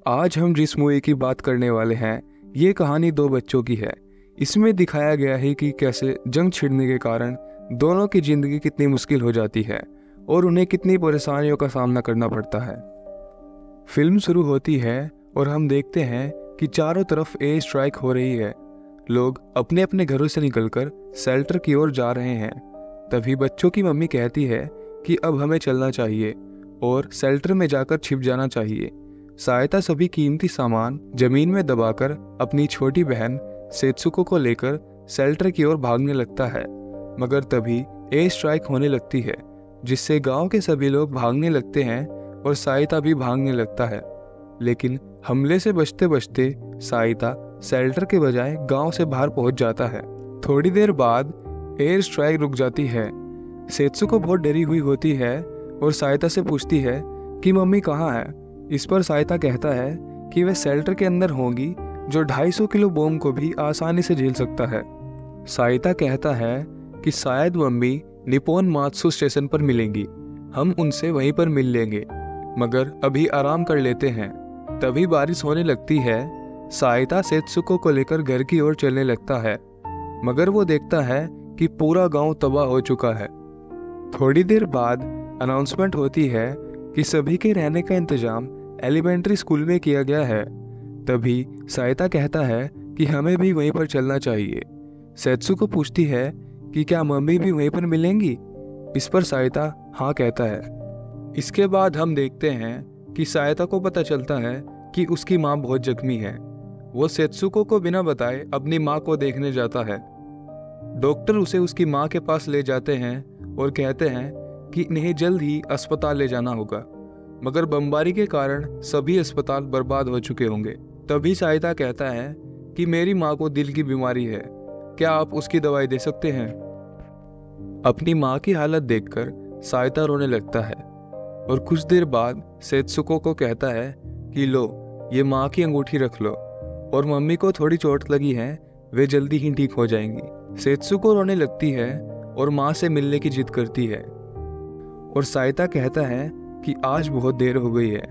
आज हम जिस मूवी की बात करने वाले हैं ये कहानी दो बच्चों की है। इसमें दिखाया गया है कि कैसे जंग छिड़ने के कारण दोनों की जिंदगी कितनी मुश्किल हो जाती है और उन्हें कितनी परेशानियों का सामना करना पड़ता है। फिल्म शुरू होती है और हम देखते हैं कि चारों तरफ एयर स्ट्राइक हो रही है। लोग अपने अपने घरों से निकलकर शेल्टर की ओर जा रहे हैं। तभी बच्चों की मम्मी कहती है कि अब हमें चलना चाहिए और शेल्टर में जाकर छिप जाना चाहिए। सहायता सभी कीमती सामान जमीन में दबाकर अपनी छोटी बहन सेत्सुको को लेकर शेल्टर की ओर भागने लगता है, मगर तभी एयर स्ट्राइक होने लगती है जिससे गांव के सभी लोग भागने लगते हैं और सहायता भी भागने लगता है। लेकिन हमले से बचते बचते सहायता शेल्टर के बजाय गांव से बाहर पहुंच जाता है। थोड़ी देर बाद एयर स्ट्राइक रुक जाती है। सेत्सुको बहुत डरी हुई होती है और सहायता से पूछती है कि मम्मी कहाँ है। इस पर सहायता कहता है कि वह शेल्टर के अंदर होंगी जो 250 किलो बम को भी आसानी से झेल सकता है। सहायता कहता है कि शायद मम्मी निप्पॉन मात्सु स्टेशन पर मिलेंगी, हम उनसे वहीं पर मिल लेंगे, मगर अभी आराम कर लेते हैं। तभी बारिश होने लगती है। सहायता सेत्सुको को लेकर घर की ओर चलने लगता है, मगर वो देखता है कि पूरा गांव तबाह हो चुका है। थोड़ी देर बाद अनाउंसमेंट होती है कि सभी के रहने का इंतजाम एलिमेंट्री स्कूल में किया गया है। तभी सहायता कहता है कि हमें भी वहीं पर चलना चाहिए। सेत्सुको पूछती है कि क्या मम्मी भी वहीं पर मिलेंगी। इस पर सहायता हाँ कहता है। इसके बाद हम देखते हैं कि सहायता को पता चलता है कि उसकी माँ बहुत जख्मी है। वो सेत्सुको को बिना बताए अपनी माँ को देखने जाता है। डॉक्टर उसे उसकी माँ के पास ले जाते हैं और कहते हैं कि इन्हें जल्द ही अस्पताल ले जाना होगा, मगर बमबारी के कारण सभी अस्पताल बर्बाद हो चुके होंगे। तभी सहायता कहता है कि मेरी माँ को दिल की बीमारी है, क्या आप उसकी दवाई दे सकते हैं। अपनी माँ की हालत देखकर सहायता रोने लगता है और कुछ देर बाद सेत्सुको को कहता है कि लो ये माँ की अंगूठी रख लो, और मम्मी को थोड़ी चोट लगी है, वे जल्दी ही ठीक हो जाएंगी। सेत्सुको रोने लगती है और माँ से मिलने की जिद करती है और सहायता कहता है कि आज बहुत देर हो गई है,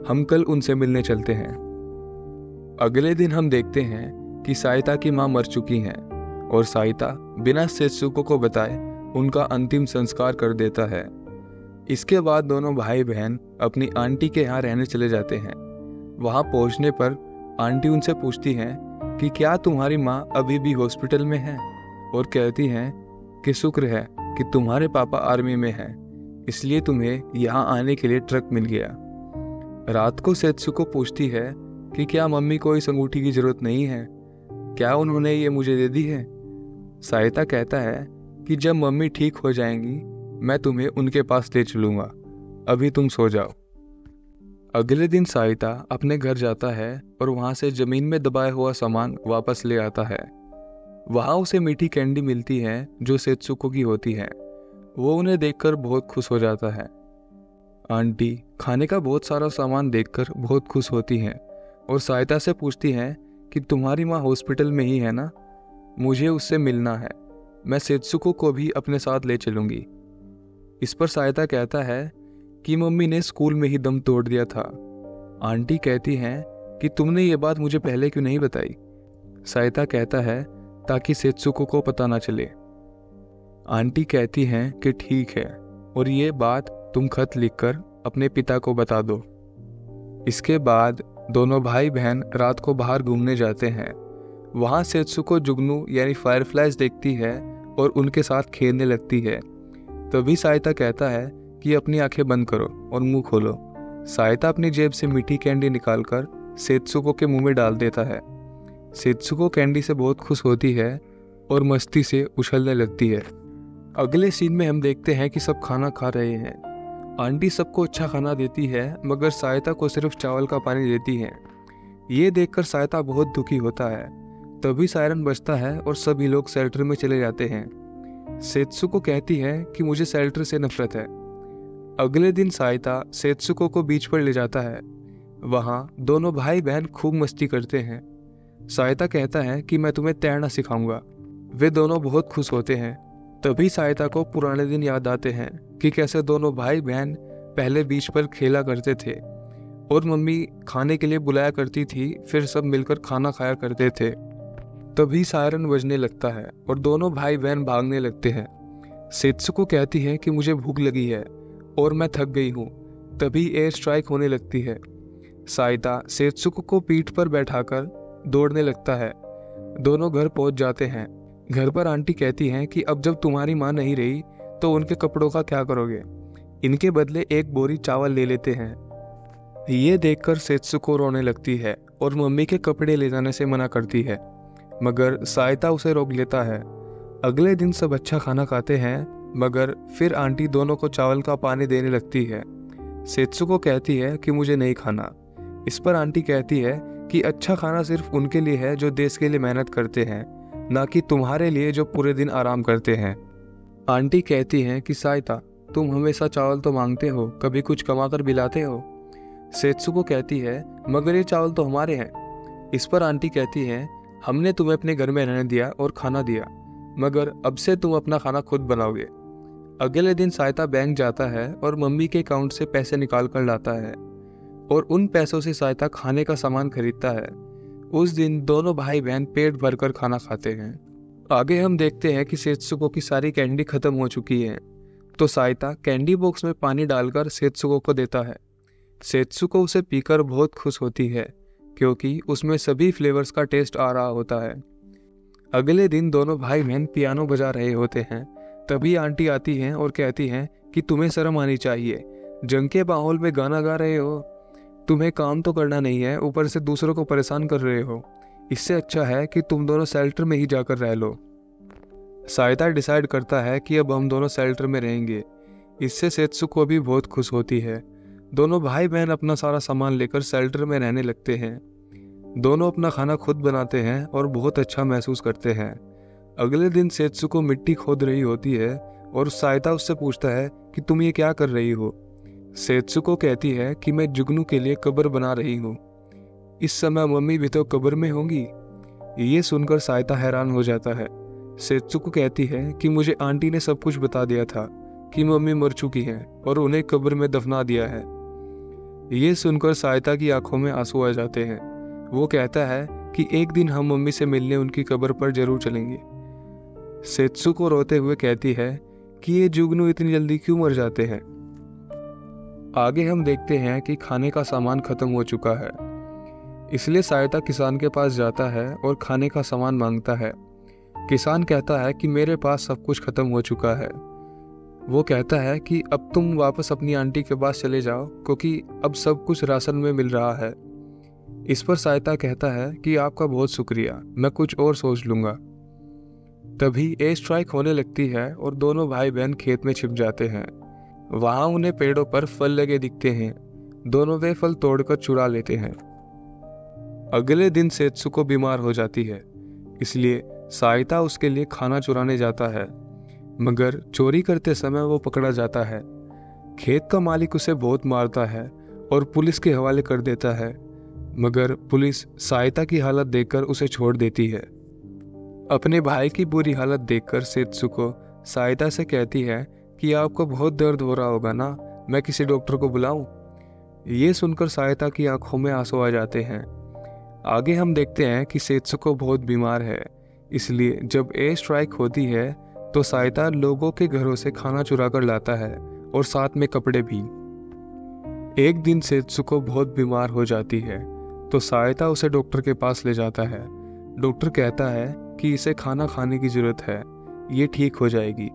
हम कल उनसे मिलने चलते हैं। अगले दिन हम देखते हैं कि सहायता की माँ मर चुकी हैं और सहायता बिना सेत्सुको को बताए उनका अंतिम संस्कार कर देता है। इसके बाद दोनों भाई बहन अपनी आंटी के यहाँ रहने चले जाते हैं। वहाँ पहुँचने पर आंटी उनसे पूछती हैं कि क्या तुम्हारी माँ अभी भी हॉस्पिटल में है, और कहती हैं कि शुक्र है कि तुम्हारे पापा आर्मी में हैं, इसलिए तुम्हें यहाँ आने के लिए ट्रक मिल गया। रात को सेत्सुको पूछती है कि क्या मम्मी को इस अंगूठी की जरूरत नहीं है, क्या उन्होंने ये मुझे दे दी है। सहायता कहता है कि जब मम्मी ठीक हो जाएंगी मैं तुम्हें उनके पास ले चलूँगा, अभी तुम सो जाओ। अगले दिन सहायता अपने घर जाता है और वहाँ से जमीन में दबाया हुआ सामान वापस ले आता है। वहाँ उसे मीठी कैंडी मिलती है जो सेत्सुको की होती है। वो उन्हें देखकर बहुत खुश हो जाता है। आंटी खाने का बहुत सारा सामान देखकर बहुत खुश होती हैं और सहायता से पूछती हैं कि तुम्हारी माँ हॉस्पिटल में ही है ना, मुझे उससे मिलना है, मैं सेत्सुको को भी अपने साथ ले चलूँगी। इस पर सहायता कहता है कि मम्मी ने स्कूल में ही दम तोड़ दिया था। आंटी कहती हैं कि तुमने ये बात मुझे पहले क्यों नहीं बताई। सहायता कहता है ताकि सेत्सुको को पता ना चले। आंटी कहती हैं कि ठीक है, और ये बात तुम खत लिखकर अपने पिता को बता दो। इसके बाद दोनों भाई बहन रात को बाहर घूमने जाते हैं। वहाँ सेत्सुको जुगनू यानी फायरफ्लाइज देखती है और उनके साथ खेलने लगती है। तभी सहायता कहता है कि अपनी आंखें बंद करो और मुंह खोलो। सहायता अपनी जेब से मीठी कैंडी निकालकर सेत्सुको के मुंह में डाल देता है। सेत्सुको कैंडी से बहुत खुश होती है और मस्ती से उछलने लगती है। अगले सीन में हम देखते हैं कि सब खाना खा रहे हैं। आंटी सबको अच्छा खाना देती है, मगर सहायता को सिर्फ चावल का पानी देती है। ये देखकर सहायता बहुत दुखी होता है। तभी सायरन बजता है और सभी लोग शेल्टर में चले जाते हैं। सेत्सुको कहती है कि मुझे शेल्टर से नफरत है। अगले दिन सहायता सेत्सुको को बीच पर ले जाता है। वहाँ दोनों भाई बहन खूब मस्ती करते हैं। सहायता कहता है कि मैं तुम्हें तैरना सिखाऊंगा। वे दोनों बहुत खुश होते हैं। तभी सहायता को पुराने दिन याद आते हैं कि कैसे दोनों भाई बहन पहले बीच पर खेला करते थे और मम्मी खाने के लिए बुलाया करती थी, फिर सब मिलकर खाना खाया करते थे। तभी सायरन बजने लगता है और दोनों भाई बहन भागने लगते हैं। सेत्सुको कहती है कि मुझे भूख लगी है और मैं थक गई हूँ। तभी एयर स्ट्राइक होने लगती है। साइता सेत्सुको को पीठ पर बैठाकर दौड़ने लगता है। दोनों घर पहुंच जाते हैं। घर पर आंटी कहती हैं कि अब जब तुम्हारी माँ नहीं रही तो उनके कपड़ों का क्या करोगे। इनके बदले एक बोरी चावल ले लेते हैं। ये देखकर सेत्सुको रोने लगती है और मम्मी के कपड़े ले जाने से मना करती है, मगर साइता उसे रोक लेता है। अगले दिन सब अच्छा खाना खाते हैं, मगर फिर आंटी दोनों को चावल का पानी देने लगती है। सेत्सुको कहती है कि मुझे नहीं खाना। इस पर आंटी कहती है कि अच्छा खाना सिर्फ उनके लिए है जो देश के लिए मेहनत करते हैं, ना कि तुम्हारे लिए जो पूरे दिन आराम करते हैं। आंटी कहती हैं कि साइता, तुम हमेशा चावल तो मांगते हो, कभी कुछ कमा कर बिलाते हो। सेत्सुको कहती है मगर ये चावल तो हमारे हैं। इस पर आंटी कहती है हमने तुम्हें अपने घर में रहने दिया और खाना दिया, मगर अब से तुम अपना खाना खुद बनाओगे। अगले दिन साइता बैंक जाता है और मम्मी के अकाउंट से पैसे निकाल कर लाता है और उन पैसों से साइता खाने का सामान खरीदता है। उस दिन दोनों भाई बहन पेट भरकर खाना खाते हैं। आगे हम देखते हैं कि सेत्सुको की सारी कैंडी खत्म हो चुकी है, तो साइता कैंडी बॉक्स में पानी डालकर सेत्सुको को देता है। सेत्सुको उसे पीकर बहुत खुश होती है क्योंकि उसमें सभी फ्लेवर्स का टेस्ट आ रहा होता है। अगले दिन दोनों भाई बहन पियानो बजा रहे होते हैं। तभी आंटी आती हैं और कहती हैं कि तुम्हें शर्म आनी चाहिए, जंग के माहौल में गाना गा रहे हो। तुम्हें काम तो करना नहीं है, ऊपर से दूसरों को परेशान कर रहे हो। इससे अच्छा है कि तुम दोनों शेल्टर में ही जाकर रह लो। साइता डिसाइड करता है कि अब हम दोनों शेल्टर में रहेंगे। इससे सेत्सुको भी बहुत खुश होती है। दोनों भाई बहन अपना सारा सामान लेकर शेल्टर में रहने लगते हैं। दोनों अपना खाना खुद बनाते हैं और बहुत अच्छा महसूस करते हैं। अगले दिन सेत्सुको मिट्टी खोद रही होती है और साइता उससे पूछता है कि तुम ये क्या कर रही हो। सेत्सुको कहती है कि मैं जुगनू के लिए कब्र बना रही हूँ। इस समय मम्मी भी तो कब्र में होंगी। ये सुनकर साइता हैरान हो जाता है। सेत्सुको कहती है कि मुझे आंटी ने सब कुछ बता दिया था कि मम्मी मर चुकी हैं और उन्हें कब्र में दफना दिया है। ये सुनकर साइता की आंखों में आंसू आ जाते हैं। वो कहता है कि एक दिन हम मम्मी से मिलने उनकी कब्र पर जरूर चलेंगे। सेत्सुको रोते हुए कहती है कि ये जुगनू इतनी जल्दी क्यों मर जाते हैं। आगे हम देखते हैं कि खाने का सामान खत्म हो चुका है, इसलिए साइता किसान के पास जाता है और खाने का सामान मांगता है। किसान कहता है कि मेरे पास सब कुछ खत्म हो चुका है। वो कहता है कि अब तुम वापस अपनी आंटी के पास चले जाओ क्योंकि अब सब कुछ राशन में मिल रहा है। इस पर साइता कहता है कि आपका बहुत शुक्रिया, मैं कुछ और सोच लूंगा। तभी एयर स्ट्राइक होने लगती है और दोनों भाई बहन खेत में छिप जाते हैं। वहां उन्हें पेड़ों पर फल लगे दिखते हैं। दोनों वे फल तोड़कर चुरा लेते हैं। अगले दिन सेत्सुको बीमार हो जाती है, इसलिए साइता उसके लिए खाना चुराने जाता है, मगर चोरी करते समय वो पकड़ा जाता है। खेत का मालिक उसे बहुत मारता है और पुलिस के हवाले कर देता है, मगर पुलिस साइता की हालत देखकर उसे छोड़ देती है। अपने भाई की बुरी हालत देखकर सेत्सुको साइता से कहती है कि आपको बहुत दर्द हो रहा होगा ना, मैं किसी डॉक्टर को बुलाऊं। ये सुनकर साइता की आंखों में आंसू आ जाते हैं। आगे हम देखते हैं कि सेत्सुको बहुत बीमार है, इसलिए जब एयर स्ट्राइक होती है तो साइता लोगों के घरों से खाना चुरा कर लाता है और साथ में कपड़े भी। एक दिन सेत्सुको बहुत बीमार हो जाती है तो साइता उसे डॉक्टर के पास ले जाता है। डॉक्टर कहता है कि इसे खाना खाने की जरूरत है, ये ठीक हो जाएगी।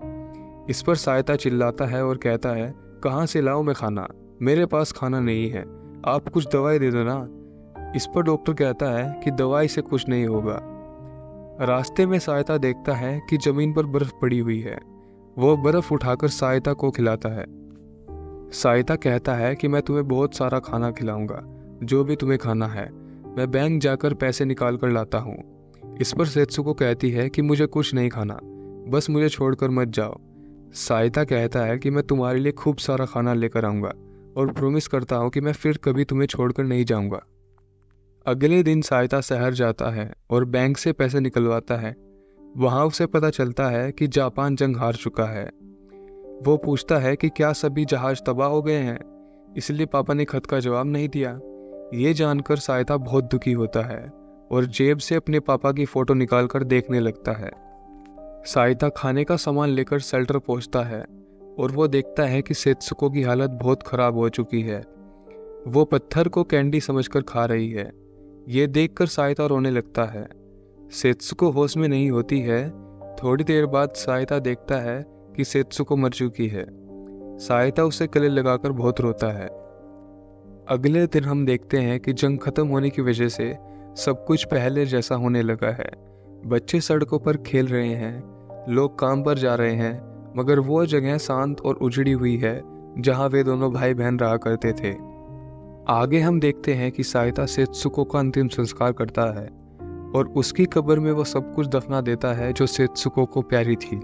इस पर साइता चिल्लाता है और कहता है कहाँ से लाऊं मैं खाना, मेरे पास खाना नहीं है, आप कुछ दवाई दे दो ना। इस पर डॉक्टर कहता है कि दवाई से कुछ नहीं होगा। रास्ते में साइता देखता है कि जमीन पर बर्फ पड़ी हुई है। वो बर्फ उठाकर साइता को खिलाता है। साइता कहता है कि मैं तुम्हें बहुत सारा खाना खिलाऊंगा, जो भी तुम्हें खाना है। मैं बैंक जाकर पैसे निकाल कर लाता हूँ। इस पर सेत्सुको कहती है कि मुझे कुछ नहीं खाना, बस मुझे छोड़कर मत जाओ। साइता कहता है कि मैं तुम्हारे लिए खूब सारा खाना लेकर आऊँगा और प्रॉमिस करता हूँ कि मैं फिर कभी तुम्हें छोड़कर नहीं जाऊँगा। अगले दिन साइता शहर जाता है और बैंक से पैसे निकलवाता है। वहाँ उसे पता चलता है कि जापान जंग हार चुका है। वो पूछता है कि क्या सभी जहाज तबाह हो गए हैं। इसलिए पापा ने खत का जवाब नहीं दिया। ये जानकर सायता बहुत दुखी होता है और जेब से अपने पापा की फ़ोटो निकालकर देखने लगता है। सायता खाने का सामान लेकर शेल्टर पहुंचता है और वो देखता है कि सेत्सुको की हालत बहुत ख़राब हो चुकी है। वो पत्थर को कैंडी समझकर खा रही है। ये देखकर सायता रोने लगता है। सेत्सुको होश में नहीं होती है। थोड़ी देर बाद सायता देखता है कि सेत्सुको मर चुकी है। सायता उसे गले लगाकर बहुत रोता है। अगले दिन हम देखते हैं कि जंग खत्म होने की वजह से सब कुछ पहले जैसा होने लगा है। बच्चे सड़कों पर खेल रहे हैं, लोग काम पर जा रहे हैं, मगर वो जगह शांत और उजड़ी हुई है जहाँ वे दोनों भाई बहन रहा करते थे। आगे हम देखते हैं कि सायता सेत्सुको का अंतिम संस्कार करता है और उसकी कब्र में वो सब कुछ दफना देता है जो सेत्सुको को प्यारी थी।